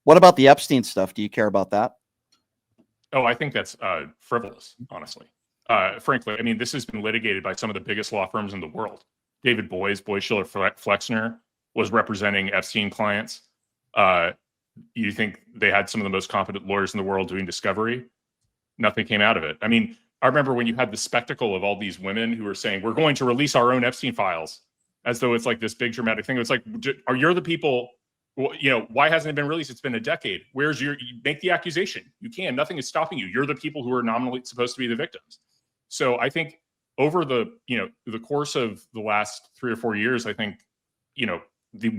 What about the Epstein stuff? Do you care about that? Oh, I think that's frivolous, honestly. Frankly, I mean, this has been litigated by some of the biggest law firms in the world. David Boies, Schiller Flexner, was representing Epstein clients. You think they had some of the most competent lawyers in the world doing discovery? Nothing came out of it. I mean, I remember when you had the spectacle of all these women who were saying, we're going to release our own Epstein files, as though it's like this big dramatic thing. It's like, are you the people, you know, why hasn't it been released? It's been a decade. Where's you make the accusation? You can, nothing is stopping you. You're the people who are nominally supposed to be the victims. So I think over the, you know, the course of the last 3 or 4 years, I think, you know,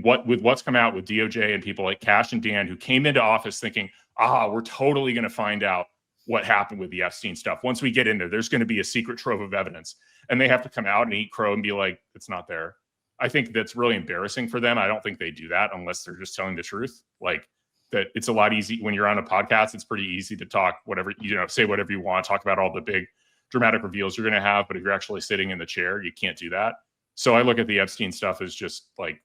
what's come out with DOJ and people like Cash and Dan, who came into office thinking, we're totally going to find out what happened with the Epstein stuff. Once we get in there, there's going to be a secret trove of evidence, and they have to come out and eat crow and be like, it's not there. I think that's really embarrassing for them. I don't think they do that unless they're just telling the truth. Like that, it's a lot easy when you're on a podcast. It's pretty easy to talk whatever, you know, say whatever you want, talk about all the big dramatic reveals you're going to have. But if you're actually sitting in the chair, you can't do that. So I look at the Epstein stuff as just like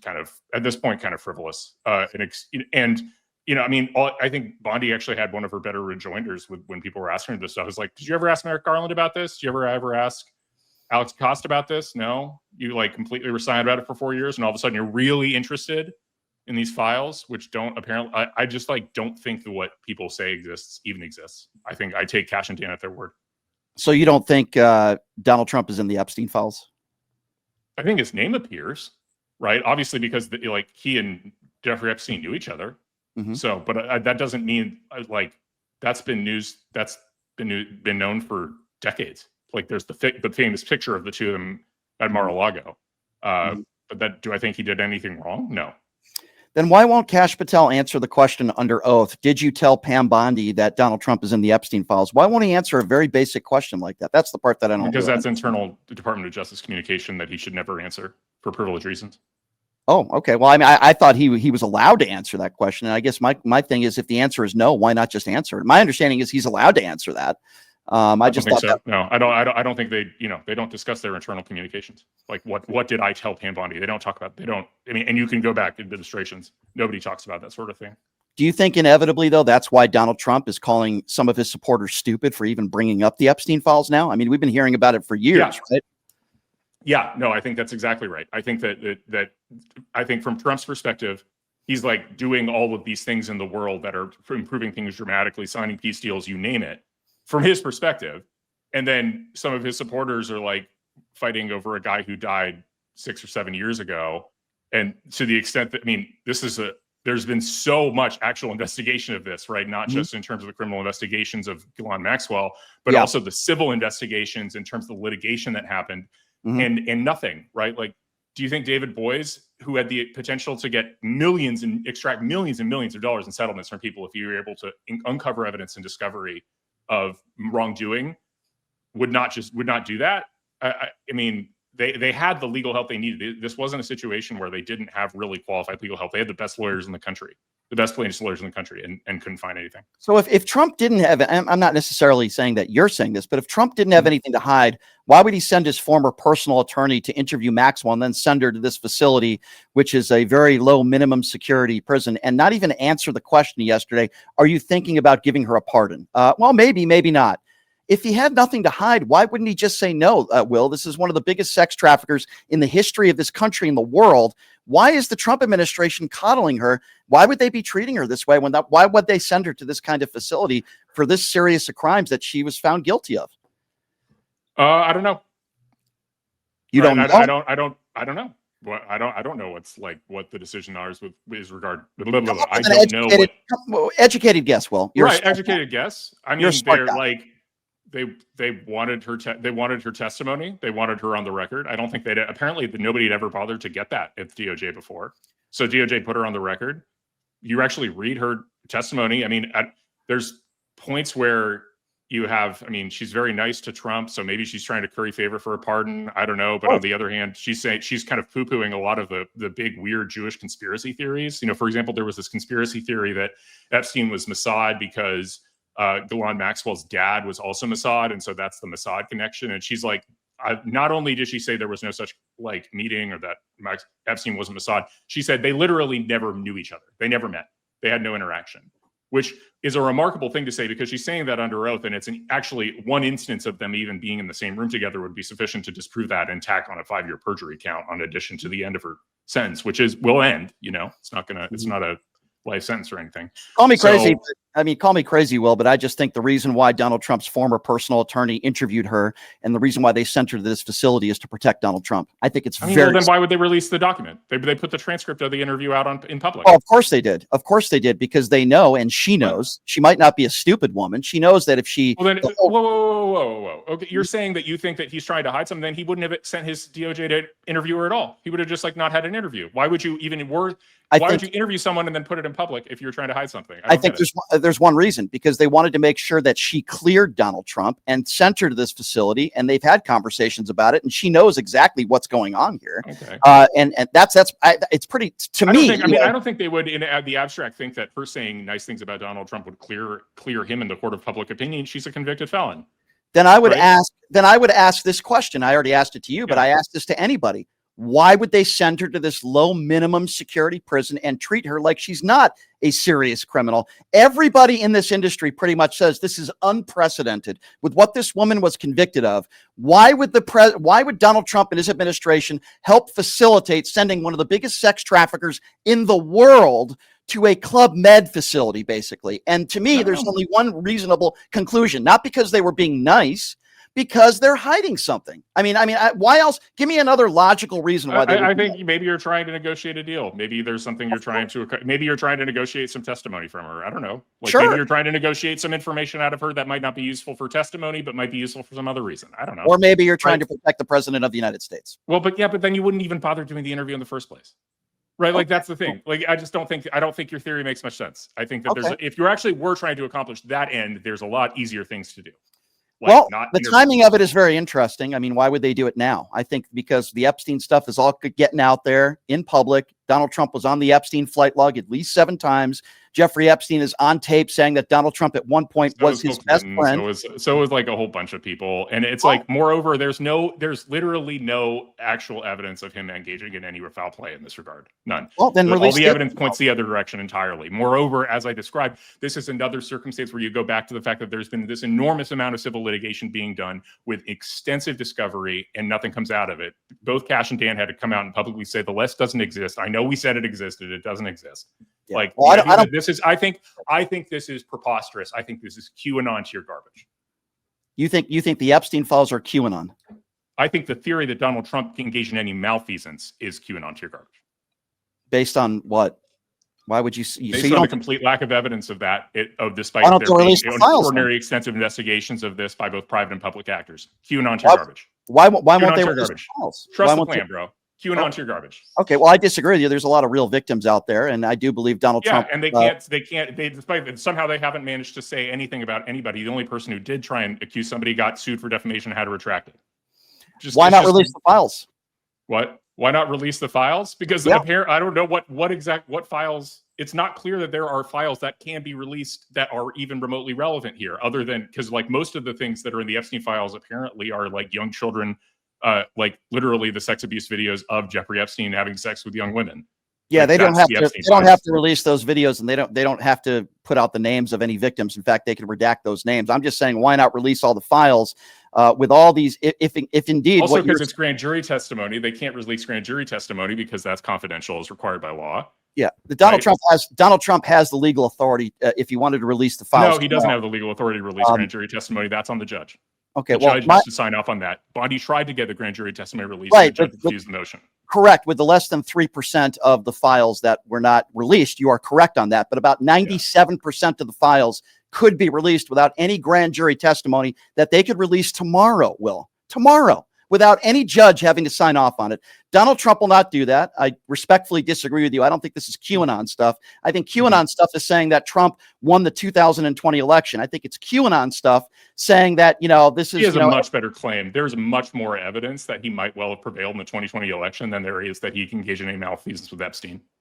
kind of at this point, kind of frivolous. And you know, I mean, I think Bondi actually had one of her better rejoinders when people were asking her this stuff. It's like, did you ever ask Merrick Garland about this? Did you ever ask Alex Costa about this? No, you like completely were silent about it for 4 years, and all of a sudden you're really interested in these files, which don't apparently. I just like don't think that what people say even exists. I think I take Cash and Dan at their word. So you don't think Donald Trump is in the Epstein files? I think his name appears, right? Obviously, because like he and Jeffrey Epstein knew each other. Mm-hmm. So, but that doesn't mean like that's been news. That's been known for decades. Like there's the famous picture of the two of them at Mar-a-Lago. But do I think he did anything wrong? No. Then why won't Kash Patel answer the question under oath? Did you tell Pam Bondi that Donald Trump is in the Epstein files? Why won't he answer a very basic question like that? That's the part that I don't. Because that's internal Department of Justice communication that he should never answer for privilege reasons. Oh, okay. Well, I mean, I thought he was allowed to answer that question. And I guess my thing is, if the answer is no, why not just answer it? My understanding is he's allowed to answer that. I just think thought so. No, I don't think they don't discuss their internal communications. Like what did I tell Pam Bondi? They don't talk about, I mean, and you can go back to administrations. Nobody talks about that sort of thing. Do you think inevitably though, that's why Donald Trump is calling some of his supporters stupid for even bringing up the Epstein files now? I mean, we've been hearing about it for years, right? Yeah, no, I think that's exactly right. I think that I think from Trump's perspective, he's like doing all of these things in the world that are improving things dramatically, signing peace deals, you name it, from his perspective. And then some of his supporters are like fighting over a guy who died 6 or 7 years ago. And to the extent that, I mean, there's been so much actual investigation of this, right? Not just in terms of the criminal investigations of Ghislaine Maxwell, but also the civil investigations in terms of the litigation that happened. And nothing, right? Like, do you think David Boies, who had the potential to get millions and extract millions and millions of dollars in settlements from people if you were able to uncover evidence and discovery of wrongdoing, would not do that? I mean, they had the legal help they needed. This wasn't a situation where they didn't have really qualified legal help. They had the best lawyers in the country, the best plaintiffs lawyers in the country, and couldn't find anything. So if Trump didn't have, I'm not necessarily saying that you're saying this, but if Trump didn't have anything to hide, why would he send his former personal attorney to interview Maxwell and then send her to this facility, which is a very low minimum security prison, and not even answer the question yesterday? Are you thinking about giving her a pardon? Well, maybe not. If he had nothing to hide, why wouldn't he just say no, Will? This is one of the biggest sex traffickers in the history of this country and the world. Why is the Trump administration coddling her? Why would they be treating her this way? Why would they send her to this kind of facility for this serious of crimes that she was found guilty of? I don't know. You don't know? I don't know. I don't know what's like what the decision is regard. I don't know. Educated guess, Will. You're right. Educated guess. I mean, they're like. They wanted her. They wanted her testimony. They wanted her on the record. I don't think apparently nobody had ever bothered to get that at DOJ before. So DOJ put her on the record. You actually read her testimony. I mean, there's points where you have. I mean, she's very nice to Trump, so maybe she's trying to curry favor for a pardon. I don't know. But on the other hand, she's kind of poo-pooing a lot of the big weird Jewish conspiracy theories. You know, for example, there was this conspiracy theory that Epstein was Mossad because Ghislaine Maxwell's dad was also Mossad, and so that's the Mossad connection. And she's like, not only did she say there was no such like meeting or that Epstein wasn't Mossad, she said they literally never knew each other. They never met. They had no interaction, which is a remarkable thing to say because she's saying that under oath. And it's actually one instance of them even being in the same room together would be sufficient to disprove that and tack on a 5-year perjury count in addition to the end of her sentence, which will end, it's not a life sentence or anything. Call me crazy. Call me crazy, Will, but I just think the reason why Donald Trump's former personal attorney interviewed her and the reason why they sent her to this facility is to protect Donald Trump. I think it's then why would they release the document? They put the transcript of the interview out in public. Oh, of course they did. Of course they did, because they know, and she knows. She might not be a stupid woman. She knows that if she... Well, then, whoa. Okay, you're saying that you think that he's trying to hide something, then he wouldn't have sent his DOJ to interview her at all. He would have just not had an interview. Why would you even Why would you interview someone and then put it in public if you're trying to hide something? I think there's one reason, because they wanted to make sure that she cleared Donald Trump and sent her to this facility, and they've had conversations about it, and she knows exactly what's going on here. Okay. And it's pretty, to me. I don't think they would in the abstract think that her saying nice things about Donald Trump would clear him in the court of public opinion. She's a convicted felon. Then I would ask this question. I already asked it to you, but I asked this to anybody. Why would they send her to this low minimum security prison and treat her like she's not a serious criminal? Everybody in this industry pretty much says this is unprecedented with what this woman was convicted of. Why would Donald Trump and his administration help facilitate sending one of the biggest sex traffickers in the world to a Club Med facility, basically? And to me, there's only one reasonable conclusion, not because they were being nice, because they're hiding something. Why else? Give me another logical reason why they I think maybe you're trying to negotiate a deal. Maybe there's something you're trying to, maybe you're trying to negotiate some testimony from her. I don't know. Sure. Maybe you're trying to negotiate some information out of her that might not be useful for testimony, but might be useful for some other reason. I don't know. Or maybe you're trying to protect the president of the United States. Well, but then you wouldn't even bother doing the interview in the first place. Right. Like, that's the thing. Like, I don't think your theory makes much sense. I think that if you actually were trying to accomplish that end, there's a lot easier things to do. The timing of it is very interesting. Why would they do it now? I think because the Epstein stuff is all getting out there in public. Donald Trump was on the Epstein flight log at least 7 times. Jeffrey Epstein is on tape saying that Donald Trump at one point was his best friend. So was like a whole bunch of people. And it's moreover, there's literally no actual evidence of him engaging in any foul play in this regard. None. Well, then all the evidence points the other direction entirely. Moreover, as I described, this is another circumstance where you go back to the fact that there's been this enormous amount of civil litigation being done with extensive discovery and nothing comes out of it. Both Cash and Dan had to come out and publicly say the list doesn't exist. I know we said it existed. It doesn't exist. Yeah. I think this is preposterous. I think this is QAnon tier garbage. You think the Epstein files are QAnon? I think the theory that Donald Trump engaged in any malfeasance is QAnon tier garbage. Based on what? Why would you? Based on the complete lack of evidence of that, despite there being extraordinary extensive investigations of this by both private and public actors. QAnon tier garbage. Why won't they release the files? Trust the plan, bro. QAnon tier garbage. Okay, well, I disagree with you. There's a lot of real victims out there, and I do believe Donald Trump. Yeah, and despite somehow they haven't managed to say anything about anybody. The only person who did try and accuse somebody got sued for defamation and had to retract it. Why not release the files? What? Why not release the files? Because I don't know what files. It's not clear that there are files that can be released that are even remotely relevant here, other than because most of the things that are in the Epstein files apparently are young children. Literally the sex abuse videos of Jeffrey Epstein having sex with young women. Yeah, they don't have to. They don't have to release those videos, and they don't have to put out the names of any victims. In fact, they can redact those names. I'm just saying, why not release all the files with all these? If indeed, also because it's grand jury testimony, they can't release grand jury testimony because that's confidential, as required by law. Yeah, Donald Trump has the legal authority if he wanted to release the files. No, he doesn't have the legal authority to release grand jury testimony. That's on the judge. Okay, the judge has to sign off on that. Bondi tried to get the grand jury testimony released. Right, the judge refused the motion. Correct. With the less than 3% of the files that were not released, you are correct on that. But about 97% of the files could be released without any grand jury testimony that they could release tomorrow, tomorrow, without any judge having to sign off on it. Donald Trump will not do that. I respectfully disagree with you. I don't think this is QAnon stuff. I think QAnon stuff is saying that Trump won the 2020 election. I think it's QAnon stuff saying that, this is... He has a much better claim. There's much more evidence that he might well have prevailed in the 2020 election than there is that he engaged in any malfeasance with Epstein.